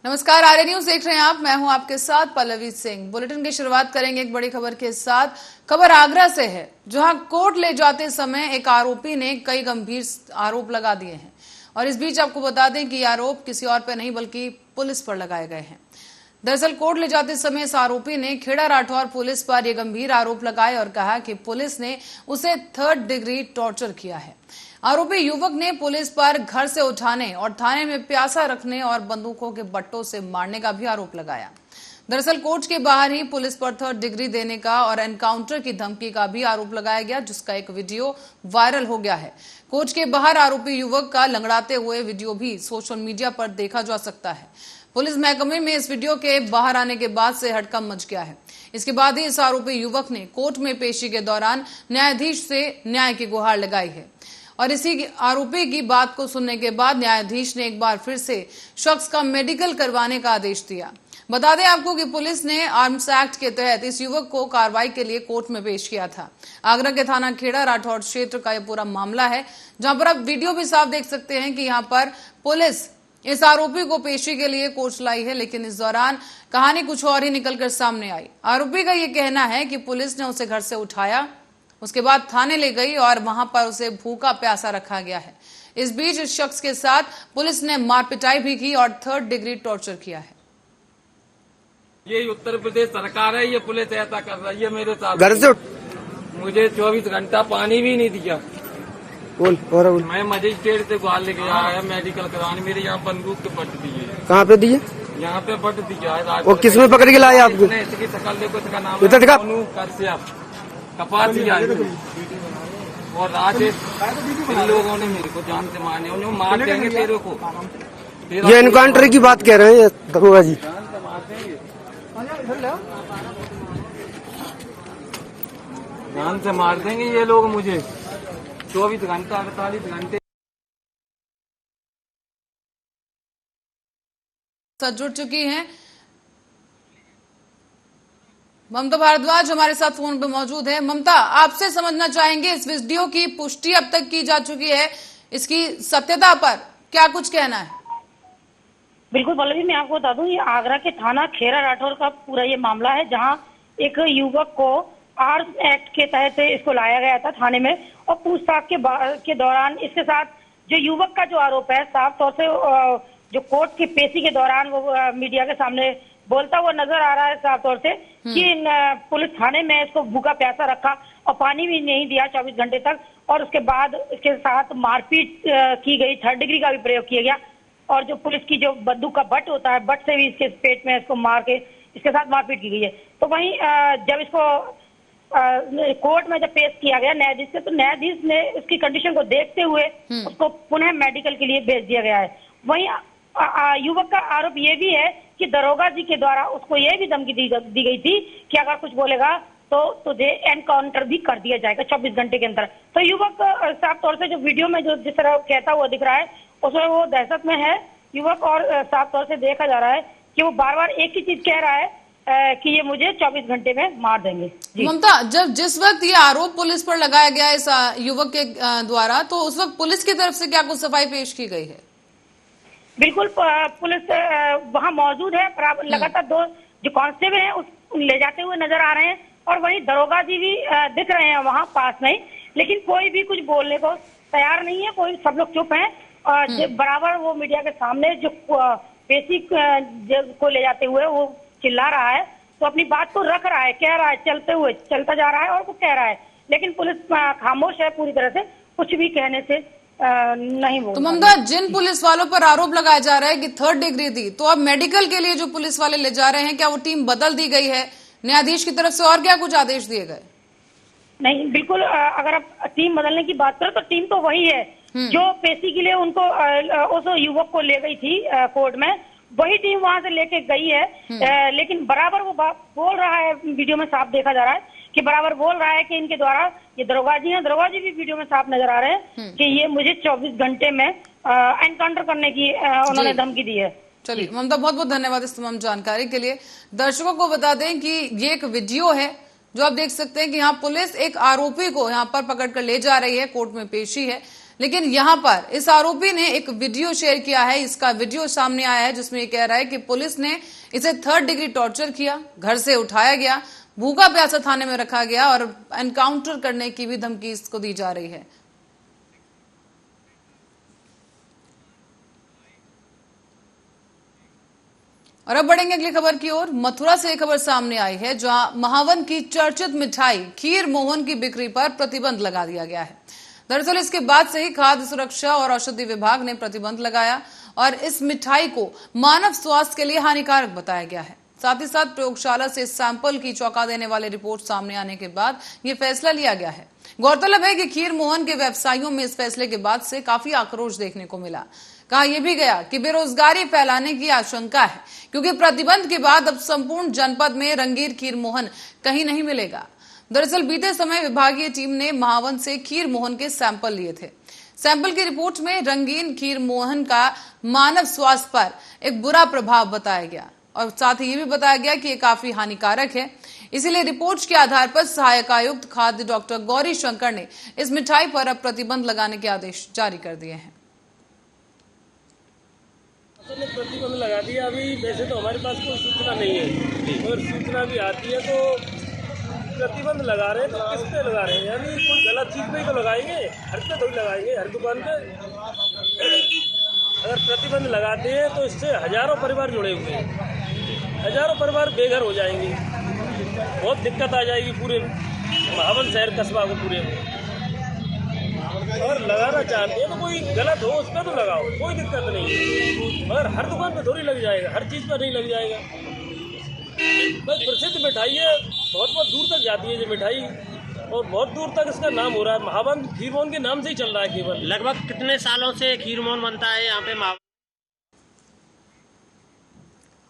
नमस्कार, आर्य न्यूज देख रहे हैं आप। मैं हूं आपके साथ पल्लवी सिंह। बुलेटिन की शुरुआत करेंगे एक बड़ी खबर के साथ। खबर आगरा से है, जहां कोर्ट ले जाते समय एक आरोपी ने कई गंभीर आरोप लगा दिए हैं। और इस बीच आपको बता दें कि आरोप किसी और पर नहीं बल्कि पुलिस पर लगाए गए हैं। दरअसल कोर्ट ले जाते समय इस आरोपी ने खेड़ा राठौर पुलिस पर यह गंभीर आरोप लगाए और कहा कि पुलिस ने उसे 3rd डिग्री टॉर्चर किया है। आरोपी युवक ने पुलिस पर घर से उठाने और थाने में प्यासा रखने और बंदूकों के बट्टों से मारने का भी आरोप लगाया। दरअसल कोर्ट के बाहर ही पुलिस पर 3rd डिग्री देने का और एनकाउंटर की धमकी का भी आरोप लगाया गया, जिसका एक वीडियो वायरल हो गया है। कोर्ट के बाहर आरोपी युवक का लंगड़ाते हुए वीडियो भी सोशल मीडिया पर देखा जा सकता है। पुलिस महकमे में इस वीडियो के बाहर आने के बाद से हड़कंप मच गया है। इसके बाद ही इस आरोपी युवक ने कोर्ट में पेशी के दौरान न्यायाधीश से न्याय की गुहार लगाई है। और इसी आरोपी की बात को सुनने के बाद न्यायाधीश ने एक बार फिर से शख्स का मेडिकल करवाने का आदेश दिया। बता दें आपको कि पुलिस ने आर्म्स एक्ट के तहत इस युवक को कार्रवाई के लिए कोर्ट में पेश किया था। आगरा के थाना खेड़ा राठौर क्षेत्र का यह पूरा मामला है, जहां पर आप वीडियो भी साफ देख सकते हैं कि यहां पर पुलिस इस आरोपी को पेशी के लिए कोर्ट लाई है, लेकिन इस दौरान कहानी कुछ और ही निकलकर सामने आई। आरोपी का यह कहना है कि पुलिस ने उसे घर से उठाया, उसके बाद थाने ले गई और वहां पर उसे भूखा प्यासा रखा गया है। इस बीच इस शख्स के साथ पुलिस ने मारपिटाई भी की और 3rd डिग्री टॉर्चर किया है। ये उत्तर प्रदेश सरकार है, ये पुलिस ऐसा कर रही है मेरे साथ। घर से मुझे 24 घंटा पानी भी नहीं दिया। बोल। मैं मजिस्ट्रेट से गुहार लेके आया मेडिकल कराने, मेरे यहाँ बंदूक के बट दिए। कहाँ पे दिए? यहाँ पे बट दिया है। वो किस में पकड़ के लाए आपको? इसकी शकल देखो, इसका नाम इधर दिखा। कश्यप कपासिया और राजेश। इन लोगों ने मेरे को जान से मारने, उन्हें मार देंगे तेरे को। ये एनकाउंटर की बात कह रहे हैं दरोगा जी। जान से मार देंगे ये लोग मुझे। 24 घंटा 48 घंटे जुड़ चुकी हैं ममता भारद्वाज हमारे साथ फोन पे मौजूद है। ममता, आपसे समझना चाहेंगे, इस वीडियो की पुष्टि अब तक की जा चुकी है, इसकी सत्यता पर क्या कुछ कहना है? बिल्कुल पल्लवी, मैं आपको बता दूं, ये आगरा के थाना खेड़ा राठौर का पूरा ये मामला है, जहां एक युवक को आर्म्स एक्ट के तहत इसको लाया गया था थाने में। और पूछताछ के दौरान इसके साथ जो युवक का जो आरोप है, साफ तौर से जो कोर्ट की पेशी के दौरान वो मीडिया के सामने बोलता हुआ नजर आ रहा है साफ तौर से कि पुलिस थाने में इसको भूखा प्यासा रखा और पानी भी नहीं दिया 24 घंटे तक। और उसके बाद इसके साथ मारपीट की गई, 3rd डिग्री का भी प्रयोग किया गया। और जो पुलिस की जो बंदूक का बट होता है, बट से भी इसके पेट में इसको मार के इसके साथ मारपीट की गई है। तो वहीं जब इसको कोर्ट में जब पेश किया गया न्यायाधीश से, तो न्यायाधीश ने इसकी कंडीशन को देखते हुए उसको पुनः मेडिकल के लिए भेज दिया गया है। वहीं युवक का आरोप ये भी है कि दरोगा जी के द्वारा उसको ये भी धमकी दी गई थी कि अगर कुछ बोलेगा तो तुझे एनकाउंटर भी कर दिया जाएगा 24 घंटे के अंदर। तो युवक साफ तौर से जो वीडियो में जो जिस तरह कहता हुआ दिख रहा है, उसमें वो दहशत में है युवक। और साफ तौर से देखा जा रहा है कि वो बार बार एक ही चीज कह रहा है कि ये मुझे 24 घंटे में मार देंगे। ममता, जब जिस वक्त ये आरोप पुलिस पर लगाया गया इस युवक के द्वारा, तो उस वक्त पुलिस की तरफ से क्या कुछ सफाई पेश की गई है? बिल्कुल, पुलिस वहाँ मौजूद है। लगातार 2 जो कांस्टेबल हैं उस ले जाते हुए नजर आ रहे हैं, और वहीं दरोगा जी भी दिख रहे हैं वहाँ पास में। लेकिन कोई भी कुछ बोलने को तैयार नहीं है, कोई, सब लोग चुप हैं। और बराबर वो मीडिया के सामने जो पेशी को ले जाते हुए वो चिल्ला रहा है, तो अपनी बात को रख रहा है, कह रहा है, चलता जा रहा है और वो कह रहा है। लेकिन पुलिस खामोश है पूरी तरह से, कुछ भी कहने से नहीं बोल। तो ममता, जिन पुलिस वालों पर आरोप लगाया जा रहा है कि 3rd डिग्री दी, तो अब मेडिकल के लिए जो पुलिस वाले ले जा रहे हैं, क्या वो टीम बदल दी गई है न्यायाधीश की तरफ से, और क्या कुछ आदेश दिए गए? नहीं, बिल्कुल, अगर आप टीम बदलने की बात करें तो टीम तो वही है जो पेशी के लिए उनको उस युवक को ले गई थी कोर्ट में, वही टीम वहां से लेके गई है। लेकिन बराबर वो बोल रहा है, वीडियो में साफ देखा जा रहा है कि बराबर बोल रहा है कि इनके द्वारा, ये दरोगा जी हैं, दरोगा जी भी वीडियो में साफ नजर आ रहे हैं कि ये मुझे 24 घंटे में एनकाउंटर करने की उन्होंने धमकी दी है। चलिए ममता, बहुत बहुत धन्यवाद इस तमाम जानकारी के लिए। दर्शकों को बता दें कि ये एक वीडियो है जो आप देख सकते हैं कि यहाँ पुलिस एक आरोपी को यहाँ पर पकड़कर ले जा रही है, कोर्ट में पेशी है। लेकिन यहां पर इस आरोपी ने एक वीडियो शेयर किया है। इसका वीडियो सामने आया है जिसमें ये कह रहा है कि पुलिस ने इसे 3rd डिग्री टॉर्चर किया, घर से उठाया गया, भूखा प्यासा थाने में रखा गया और एनकाउंटर करने की भी धमकी इसको दी जा रही है। और अब बढ़ेंगे अगली खबर की ओर। मथुरा से एक खबर सामने आई है जहां महावन की चर्चित मिठाई खीर मोहन की बिक्री पर प्रतिबंध लगा दिया गया है। दरअसल इसके बाद से ही खाद्य सुरक्षा और औषधि विभाग ने प्रतिबंध लगाया और इस मिठाई को मानव स्वास्थ्य के लिए हानिकारक बताया गया है। साथ ही साथ प्रयोगशाला से सैंपल की चौंका देने वाली रिपोर्ट सामने आने के बाद यह फैसला लिया गया है। गौरतलब है कि खीर मोहन के व्यवसायियों में इस फैसले के बाद से काफी आक्रोश देखने को मिला। कहा यह भी गया कि बेरोजगारी फैलाने की आशंका है क्योंकि प्रतिबंध के बाद अब संपूर्ण जनपद में रंगीन खीर मोहन कहीं नहीं मिलेगा। दरअसल बीते समय विभागीय टीम ने महावन से खीर मोहन के सैंपल लिए थे। सैंपल की रिपोर्ट में रंगीन खीर मोहन का मानव स्वास्थ्य पर एक बुरा प्रभाव बताया गया और साथ ही ये भी बताया गया कि ये काफी हानिकारक है। इसीलिए रिपोर्ट के आधार पर सहायक आयुक्त खाद्य डॉक्टर गौरी शंकर ने इस मिठाई पर अब प्रतिबंध लगाने के आदेश जारी कर दिए हैं। ने प्रतिबंध लगा दिया। अभी वैसे तो हमारे पास कोई सूचना नहीं है, अगर सूचना भी आती है तो प्रतिबंध लगा रहे हैं तो किस पे लगा रहे हैं? यानी कोई गलत चीज पे ही तो लगाएंगे, हर पे थोड़ी लगाएंगे, हर दुकान पे। अगर प्रतिबंध लगाते हैं तो इससे हजारों परिवार जुड़े हुए हैं, हजारों परिवार बेघर हो जाएंगे, बहुत दिक्कत आ जाएगी पूरे महावन शहर कस्बा को पूरे में। और लगाना चाहते हैं तो कोई गलत हो उस पर तो लगाओ, कोई दिक्कत नहीं है, मगर हर दुकान पे थोड़ी लग जाएगा, हर चीज़ पर नहीं लग जाएगा। बस प्रसिद्ध मिठाई है, बहुत बहुत दूर तक जाती है ये मिठाई और बहुत दूर तक इसका नाम हो रहा है। महावन खीर मोहन के नाम से ही चल रहा है केवल। लगभग कितने सालों से खीर मोहन बनता है यहाँ पे महावन?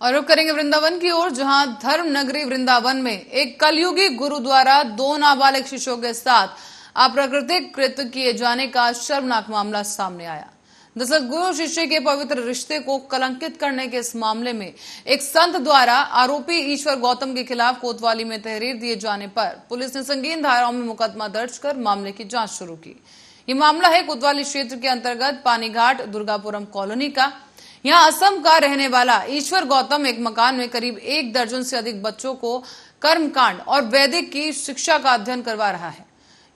और रुक करेंगे वृंदावन की ओर जहां धर्म नगरी वृंदावन में एक कलयुगी गुरु द्वारा 2 नाबालिग शिशुओं के साथ अप्राकृतिक कृत्य किए जाने का शर्मनाक मामला सामने आया। दरअसल गुरु शिष्य के पवित्र रिश्ते को कलंकित करने के इस मामले में एक संत द्वारा आरोपी ईश्वर गौतम के खिलाफ कोतवाली में तहरीर दिए जाने पर पुलिस ने संगीन धाराओं में मुकदमा दर्ज कर मामले की जांच शुरू की। ये मामला है कोतवाली क्षेत्र के अंतर्गत पानीघाट दुर्गापुरम कॉलोनी का। यहाँ असम का रहने वाला ईश्वर गौतम एक मकान में करीब 1 दर्जन से अधिक बच्चों को कर्मकांड और वैदिक की शिक्षा का अध्ययन करवा रहा है।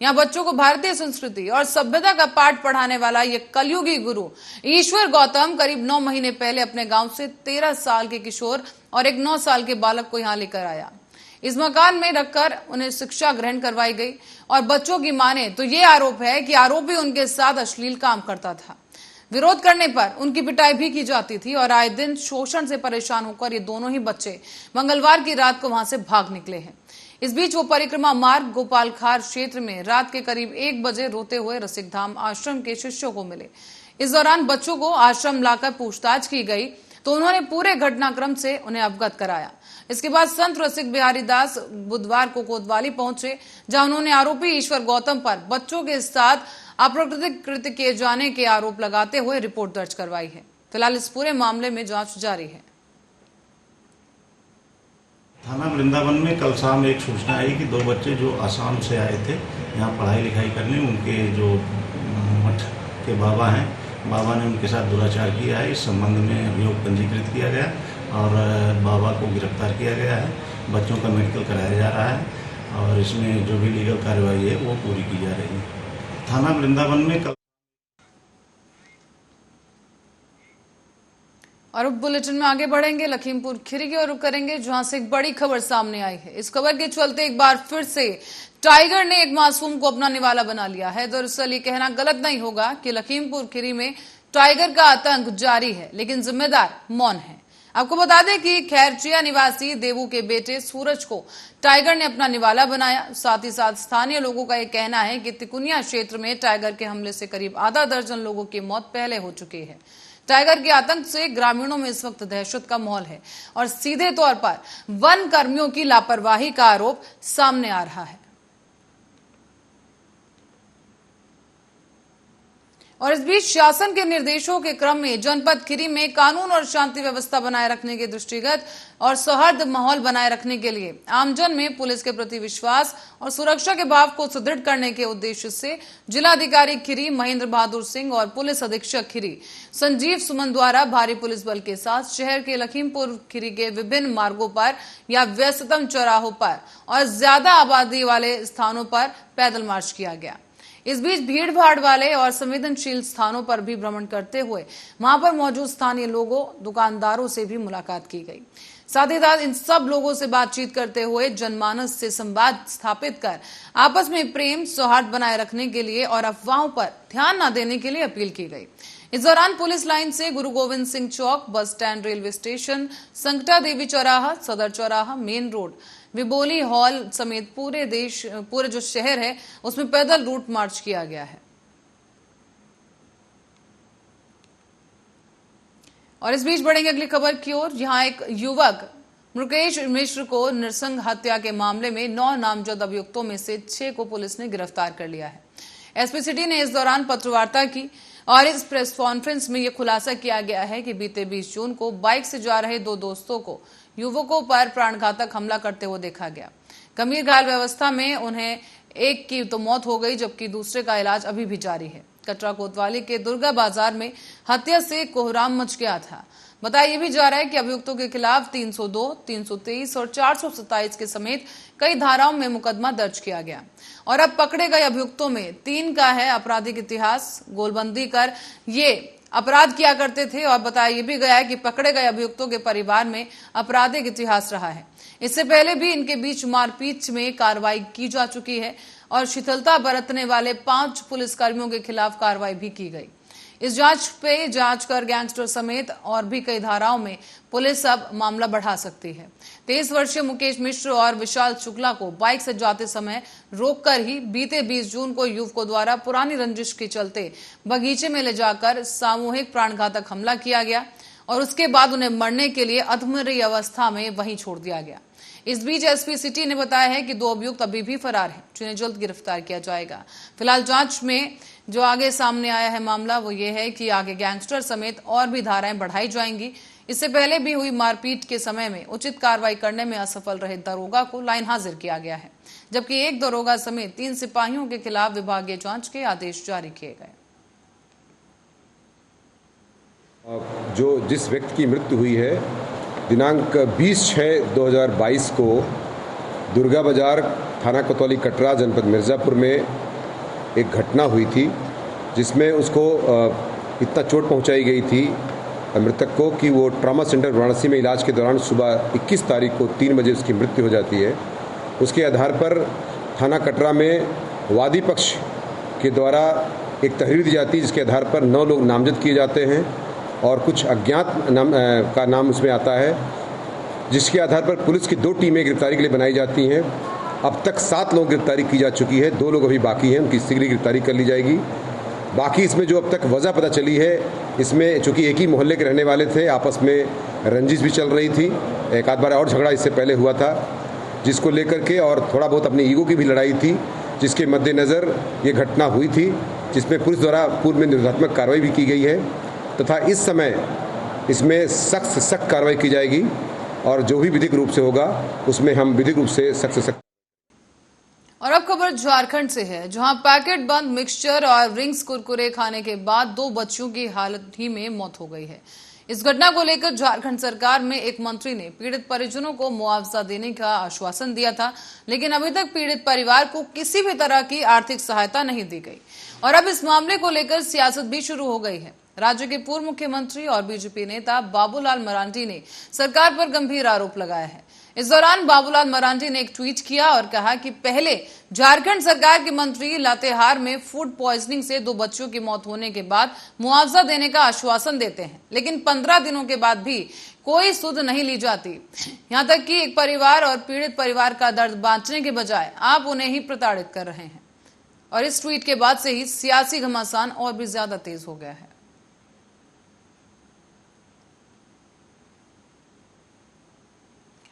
यहाँ बच्चों को भारतीय संस्कृति और सभ्यता का पाठ पढ़ाने वाला ये कलयुगी गुरु ईश्वर गौतम करीब 9 महीने पहले अपने गांव से 13 साल के किशोर और एक 9 साल के बालक को यहाँ लेकर आया। इस मकान में रखकर उन्हें शिक्षा ग्रहण करवाई गई और बच्चों की माने तो ये आरोप है कि आरोपी उनके साथ अश्लील काम करता था। विरोध करने पर उनकी पिटाई भी की जाती थी और आए दिन शोषण से परेशान होकर ये दोनों ही बच्चे मंगलवार की रात को वहां से भाग निकले हैं। इस बीच वो परिक्रमा मार्ग गोपालखार क्षेत्र में रात के करीब 1 बजे रोते हुए रसिक धाम आश्रम के शिष्यों को मिले। इस दौरान बच्चों को आश्रम लाकर पूछताछ की गई तो उन्होंने पूरे घटनाक्रम से उन्हें अवगत कराया। इसके बाद संत रसिक बिहारी दास बुधवार को कोतवाली पहुंचे जहां उन्होंने आरोपी ईश्वर गौतम पर बच्चों के साथ अप्राकृतिक कृत्य किए जाने के आरोप लगाते हुए रिपोर्ट दर्ज करवाई है। फिलहाल इस पूरे मामले में जांच जारी है। थाना वृंदावन में कल शाम एक सूचना आई कि 2 बच्चे जो आसाम से आए थे यहाँ पढ़ाई लिखाई करने, उनके जो मठ के बाबा हैं, बाबा ने उनके साथ दुराचार किया है। इस संबंध में अभियोग पंजीकृत किया गया और बाबा को गिरफ्तार किया गया है। बच्चों का मेडिकल कराया जा रहा है और इसमें जो भी लीगल कार्रवाई है वो पूरी की जा रही है। थाना वृंदावन में कल और अब बुलेटिन में आगे बढ़ेंगे, लखीमपुर खीरी की ओर रुख करेंगे जहां से एक बड़ी खबर सामने आई है। इस खबर के चलते एक बार फिर से टाइगर ने एक मासूम को अपना निवाला बना लिया है। दरअसल ये कहना गलत नहीं होगा कि लखीमपुर खीरी में टाइगर का आतंक जारी है, लेकिन जिम्मेदार मौन है। आपको बता दें कि खैरचिया निवासी देवू के बेटे सूरज को टाइगर ने अपना निवाला बनाया। साथ ही साथ स्थानीय लोगों का यह कहना है कि तिकुनिया क्षेत्र में टाइगर के हमले से करीब आधा दर्जन लोगों की मौत पहले हो चुकी है। टाइगर के आतंक से ग्रामीणों में इस वक्त दहशत का माहौल है और सीधे तौर पर वन कर्मियों की लापरवाही का आरोप सामने आ रहा है। और इस बीच शासन के निर्देशों के क्रम में जनपद खीरी में कानून और शांति व्यवस्था बनाए रखने के दृष्टिगत और सौहार्द माहौल बनाए रखने के लिए आमजन में पुलिस के प्रति विश्वास और सुरक्षा के भाव को सुदृढ़ करने के उद्देश्य से जिलाधिकारी खीरी महेंद्र बहादुर सिंह और पुलिस अधीक्षक खीरी संजीव सुमन द्वारा भारी पुलिस बल के साथ शहर के लखीमपुर खीरी के विभिन्न मार्गों पर या व्यस्ततम चौराहों पर और ज्यादा आबादी वाले स्थानों पर पैदल मार्च किया गया। इस बीच भीड़ भाड़ वाले और संवेदनशील स्थानों पर भी भ्रमण करते हुए वहां पर मौजूद स्थानीय लोगों दुकानदारों से भी मुलाकात की गई। साथ ही साथ इन सब लोगों से बातचीत करते हुए जनमानस से संवाद स्थापित कर आपस में प्रेम सौहार्द बनाए रखने के लिए और अफवाहों पर ध्यान न देने के लिए अपील की गई। इस दौरान पुलिस लाइन से गुरु गोविंद सिंह चौक, बस स्टैंड, रेलवे स्टेशन, संकटा देवी चौराहा, सदर चौराहा, मेन रोड, विबोली हॉल समेत पूरे जो शहर है उसमें पैदल रूट मार्च किया गया है। और इस बीच बढ़ेंगे अगली खबर की ओर। यहां एक युवक मुकेश मिश्र को नृशंस हत्या के मामले में 9 नामजद अभियुक्तों में से 6 को पुलिस ने गिरफ्तार कर लिया है। एसपी सिटी ने इस दौरान पत्रवार्ता की और इस प्रेस कॉन्फ्रेंस में यह खुलासा किया गया है कि बीते 20 जून को बाइक से जा रहे 2 दोस्तों को युवकों पर प्राणघातक हमला करते हुए देखा गया। गंभीर घायल अवस्था में उन्हें एक की तो मौत हो गई जबकि दूसरे का इलाज अभी भी जारी है। कटरा कोतवाली के दुर्गा बाजार में हत्या से कोहराम मच गया था। बताया भी जा रहा है कि अभियुक्तों के खिलाफ 302, 323 और 427 के समेत कई धाराओं में मुकदमा दर्ज किया गया और अब पकड़े गए अभियुक्तों में 3 का है आपराधिक इतिहास। गोलबंदी कर ये अपराध किया करते थे और बताया भी गया है कि पकड़े गए अभियुक्तों के परिवार में आपराधिक इतिहास रहा है। इससे पहले भी इनके बीच मारपीट में कार्रवाई की जा चुकी है और शिथिलता बरतने वाले 5 पुलिसकर्मियों के खिलाफ कार्रवाई भी की गई। इस जांच कर गैंगस्टर समेत और भी कई धाराओं में पुलिस अब मामला बढ़ा सकती है। 23 वर्षीय मुकेश मिश्र और विशाल शुक्ला को बाइक से जाते समय रोककर ही बीते 20 जून को युवकों द्वारा पुरानी रंजिश के चलते बगीचे में ले जाकर सामूहिक प्राणघातक हमला किया गया और उसके बाद उन्हें मरने के लिए अधमरी अवस्था में वहीं छोड़ दिया गया। इस बीच एसपी सिटी ने बताया है कि 2 अभियुक्त अभी भी फरार हैं, जिन्हें जल्द गिरफ्तार किया जाएगा। फिलहाल जांच में जो आगे सामने आया है मामला वो ये है कि आगे गैंगस्टर समेत और भी धाराएं बढ़ाई जाएंगी। इससे पहले भी हुई मारपीट के समय में उचित कार्रवाई करने में असफल रहे दरोगा को लाइन हाजिर किया गया है, जबकि एक दरोगा समेत 3 सिपाहियों के खिलाफ विभागीय जांच के आदेश जारी किए गए। जिस व्यक्ति की मृत्यु हुई है दिनांक 20/6/2022 को दुर्गा बाजार, थाना कोतवाली, कटरा, जनपद मिर्ज़ापुर में एक घटना हुई थी जिसमें उसको इतना चोट पहुंचाई गई थी मृतक को कि वो ट्रॉमा सेंटर वाराणसी में इलाज के दौरान सुबह 21 तारीख को 3 बजे उसकी मृत्यु हो जाती है। उसके आधार पर थाना कटरा में वादी पक्ष के द्वारा एक तहरीर दी जाती है जिसके आधार पर 9 लोग नामजद किए जाते हैं और कुछ अज्ञात का नाम उसमें आता है, जिसके आधार पर पुलिस की 2 टीमें गिरफ्तारी के लिए बनाई जाती हैं। अब तक 7 लोग गिरफ्तारी की जा चुकी है, 2 लोग अभी बाकी हैं, उनकी शीघ्र गिरफ्तारी कर ली जाएगी। बाकी इसमें जो अब तक वजह पता चली है, इसमें चूँकि एक ही मोहल्ले के रहने वाले थे, आपस में रंजिश भी चल रही थी, एक आध बार और झगड़ा इससे पहले हुआ था जिसको लेकर के, और थोड़ा बहुत अपनी ईगो की भी लड़ाई थी जिसके मद्देनज़र ये घटना हुई थी, जिसमें पुलिस द्वारा पूर्व में निरोधात्मक कार्रवाई भी की गई है तथा इस समय इसमें सख्त से सख्त कार्रवाई की जाएगी और जो भी विधिक रूप से होगा उसमें हम विधिक रूप से सख्त। और अब खबर झारखंड से है, जहां पैकेट बंद मिक्सचर और रिंग्स कुरकुरे खाने के बाद 2 बच्चों की हालत ही में मौत हो गई है। इस घटना को लेकर झारखंड सरकार में एक मंत्री ने पीड़ित परिजनों को मुआवजा देने का आश्वासन दिया था, लेकिन अभी तक पीड़ित परिवार को किसी भी तरह की आर्थिक सहायता नहीं दी गई और अब इस मामले को लेकर सियासत भी शुरू हो गई है। राज्य के पूर्व मुख्यमंत्री और बीजेपी नेता बाबूलाल मरांडी ने सरकार पर गंभीर आरोप लगाया है। इस दौरान बाबूलाल मरांडी ने एक ट्वीट किया और कहा कि पहले झारखंड सरकार के मंत्री लातेहार में फूड पॉइजनिंग से 2 बच्चों की मौत होने के बाद मुआवजा देने का आश्वासन देते हैं, लेकिन 15 दिनों के बाद भी कोई सुध नहीं ली जाती। यहां तक कि एक परिवार और पीड़ित परिवार का दर्द बांटने के बजाय आप उन्हें ही प्रताड़ित कर रहे हैं। और इस ट्वीट के बाद से ही सियासी घमासान और भी ज्यादा तेज हो गया है।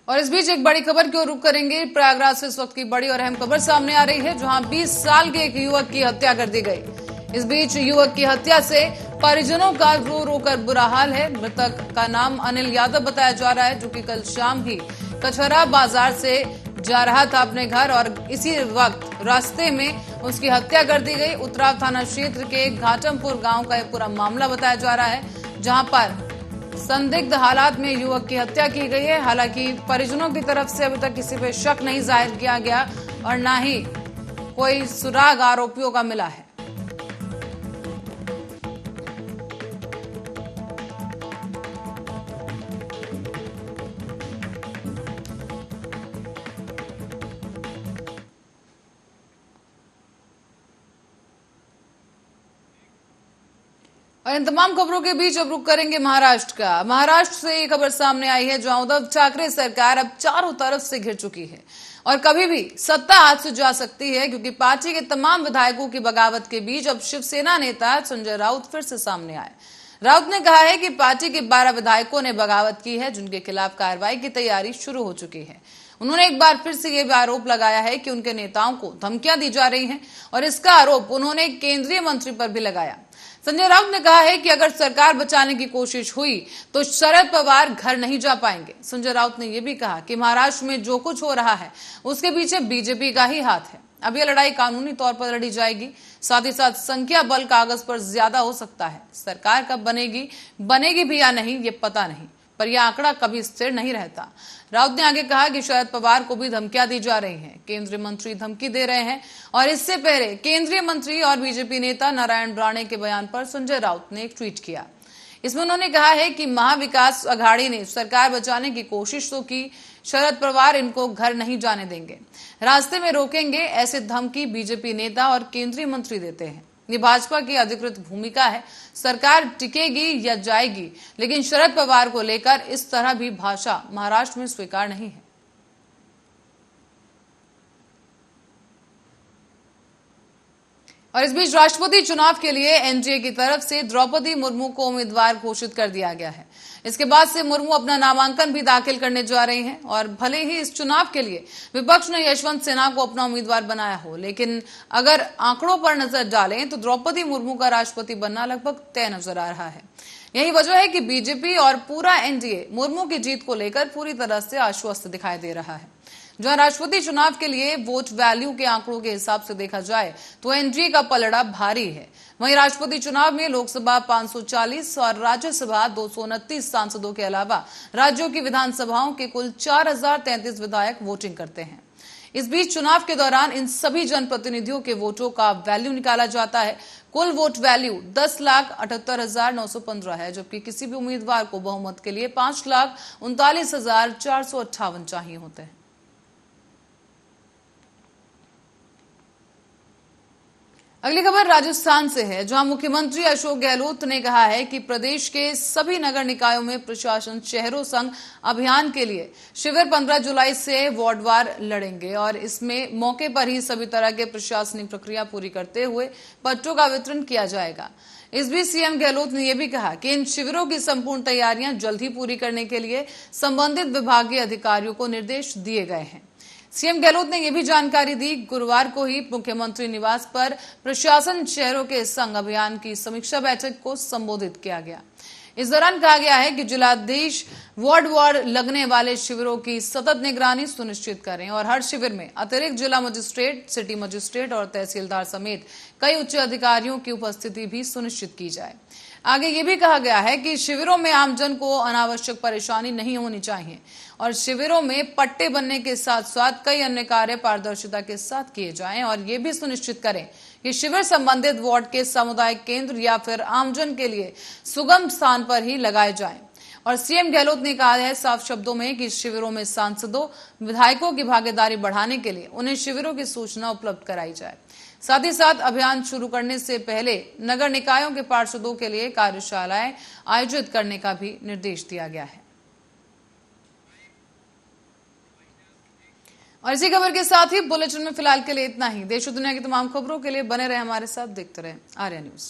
और इस बीच एक बड़ी खबर की ओर रुख करेंगे। प्रयागराज से इस वक्त की बड़ी और अहम खबर सामने आ रही है, जहां 20 साल के एक युवक की हत्या कर दी गई। इस बीच युवक की हत्या से परिजनों का रो रो कर बुरा हाल है। मृतक का नाम अनिल यादव बताया जा रहा है, जो कि कल शाम ही कचहरा बाजार से जा रहा था अपने घर और इसी वक्त रास्ते में उसकी हत्या कर दी गई। उतराव थाना क्षेत्र के घाटमपुर गांव का यह पूरा मामला बताया जा रहा है, जहां पर संदिग्ध हालात में युवक की हत्या की गई है। हालांकि परिजनों की तरफ से अभी तक किसी पे शक नहीं जाहिर किया गया और न ही कोई सुराग आरोपियों का मिला है। और इन तमाम खबरों के बीच अब रुक करेंगे महाराष्ट्र का। महाराष्ट्र से ये खबर सामने आई है, जहां उद्धव ठाकरे सरकार अब चारों तरफ से घिर चुकी है और कभी भी सत्ता हाथ से जा सकती है, क्योंकि पार्टी के तमाम विधायकों की बगावत के बीच अब शिवसेना नेता संजय राउत फिर से सामने आए। राउत ने कहा है कि पार्टी के 12 विधायकों ने बगावत की है, जिनके खिलाफ कार्रवाई की तैयारी शुरू हो चुकी है। उन्होंने एक बार फिर से यह भी आरोप लगाया है कि उनके नेताओं को धमकियां दी जा रही हैं और इसका आरोप उन्होंने केंद्रीय मंत्री पर भी लगाया। संजय राउत ने कहा है कि अगर सरकार बचाने की कोशिश हुई तो शरद पवार घर नहीं जा पाएंगे। संजय राउत ने यह भी कहा कि महाराष्ट्र में जो कुछ हो रहा है उसके पीछे बीजेपी का ही हाथ है। अब यह लड़ाई कानूनी तौर पर लड़ी जाएगी, साथ ही साथ संख्या बल कागज पर ज्यादा हो सकता है। सरकार कब बनेगी भी या नहीं ये पता नहीं, पर यह आंकड़ा कभी स्थिर नहीं रहता। राउत ने आगे कहा कि शरद पवार को भी धमकियां दी जा रही हैं, केंद्रीय मंत्री धमकी दे रहे हैं और इससे पहले केंद्रीय मंत्री और बीजेपी नेता नारायण राणे के बयान पर संजय राउत ने एक ट्वीट किया। इसमें उन्होंने कहा है कि महाविकास अघाड़ी ने सरकार बचाने की कोशिश तो की, शरद पवार इनको घर नहीं जाने देंगे, रास्ते में रोकेंगे, ऐसे धमकी बीजेपी नेता और केंद्रीय मंत्री देते हैं। ये भाजपा की अधिकृत भूमिका है, सरकार टिकेगी या जाएगी, लेकिन शरद पवार को लेकर इस तरह भी भाषा महाराष्ट्र में स्वीकार नहीं है। और इस बीच राष्ट्रपति चुनाव के लिए एनडीए की तरफ से द्रौपदी मुर्मू को उम्मीदवार घोषित कर दिया गया है। इसके बाद से मुर्मू अपना नामांकन भी दाखिल करने जा रही हैं और भले ही इस चुनाव के लिए विपक्ष ने यशवंत सिन्हा को अपना उम्मीदवार बनाया हो, लेकिन अगर आंकड़ों पर नजर डालें तो द्रौपदी मुर्मू का राष्ट्रपति बनना लगभग तय नजर आ रहा है। यही वजह है कि बीजेपी और पूरा एनडीए मुर्मू की जीत को लेकर पूरी तरह से आश्वस्त दिखाई दे रहा है। जहां राष्ट्रपति चुनाव के लिए वोट वैल्यू के आंकड़ों के हिसाब से देखा जाए तो एनडीए का पलड़ा भारी है। वहीं राष्ट्रपति चुनाव में लोकसभा 540 और राज्यसभा 229 सांसदों के अलावा राज्यों की विधानसभाओं के कुल 4033 विधायक वोटिंग करते हैं। इस बीच चुनाव के दौरान इन सभी जनप्रतिनिधियों के वोटों का वैल्यू निकाला जाता है। कुल वोट वैल्यू 10,78,915 है, जबकि किसी भी उम्मीदवार को बहुमत के लिए 5,39,458 चाहिए होते हैं। अगली खबर राजस्थान से है, जहां मुख्यमंत्री अशोक गहलोत ने कहा है कि प्रदेश के सभी नगर निकायों में प्रशासन शहरों संग अभियान के लिए शिविर 15 जुलाई से वार्डवार लड़ेंगे और इसमें मौके पर ही सभी तरह के प्रशासनिक प्रक्रिया पूरी करते हुए पट्टों का वितरण किया जाएगा। इस बीच सीएम गहलोत ने यह भी कहा कि इन शिविरों की संपूर्ण तैयारियां जल्द ही पूरी करने के लिए संबंधित विभागीय अधिकारियों को निर्देश दिए गए हैं। सीएम गहलोत ने यह भी जानकारी दी, गुरुवार को ही मुख्यमंत्री निवास पर प्रशासन शहरों के संग अभियान की समीक्षा बैठक को संबोधित किया गया। इस दौरान कहा गया है कि जिलाधीश वार्ड लगने वाले शिविरों की सतत निगरानी सुनिश्चित करें और हर शिविर में अतिरिक्त जिला मजिस्ट्रेट, सिटी मजिस्ट्रेट और तहसीलदार समेत कई उच्च अधिकारियों की उपस्थिति भी सुनिश्चित की जाए। आगे ये भी कहा गया है कि शिविरों में आमजन को अनावश्यक परेशानी नहीं होनी चाहिए और शिविरों में पट्टे बनने के साथ साथ कई अन्य कार्य पारदर्शिता के साथ किए जाएं और ये भी सुनिश्चित करें कि शिविर संबंधित वार्ड के सामुदायिक केंद्र या फिर आमजन के लिए सुगम स्थान पर ही लगाए जाएं। और सीएम गहलोत ने कहा है साफ शब्दों में कि शिविरों में सांसदों, विधायकों की भागीदारी बढ़ाने के लिए उन्हें शिविरों की सूचना उपलब्ध कराई जाए। साथ ही साथ अभियान शुरू करने से पहले नगर निकायों के पार्षदों के लिए कार्यशालाएं आयोजित करने का भी निर्देश दिया गया है। और इसी खबर के साथ ही बुलेटिन में फिलहाल के लिए इतना ही। देश और दुनिया की तमाम खबरों के लिए बने रहे हमारे साथ, देखते रहे आर्या न्यूज।